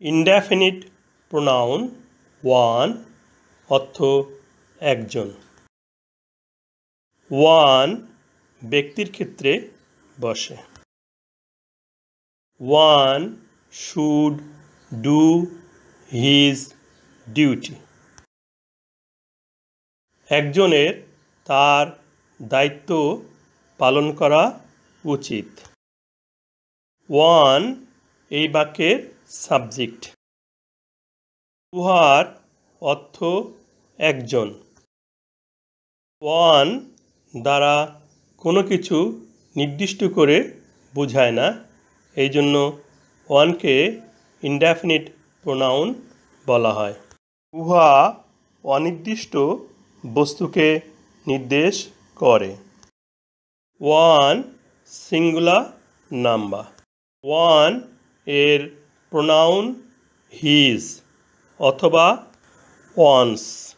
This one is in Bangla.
ইনডেফিনিট প্রোনাউন ওয়ান অর্থ একজন। ওয়ান ব্যক্তির ক্ষেত্রে বসে। One should do his duty. একজনের তার দায়িত্ব পালন করা উচিত। ওয়ান এই বাক্যের সাবজেক্ট। উহার অর্থ একজন। ওয়ান দ্বারা কোনো কিছু নির্দিষ্ট করে বোঝায় না, এই জন্য ওয়ানকে ইনডেফিনিট প্রোনাউন বলা হয়। উহা অনির্দিষ্ট বস্তুকে নির্দেশ করে। One singular number. ওয়ান এর প্রোনাউন হিজ অথবা ওয়ান্স।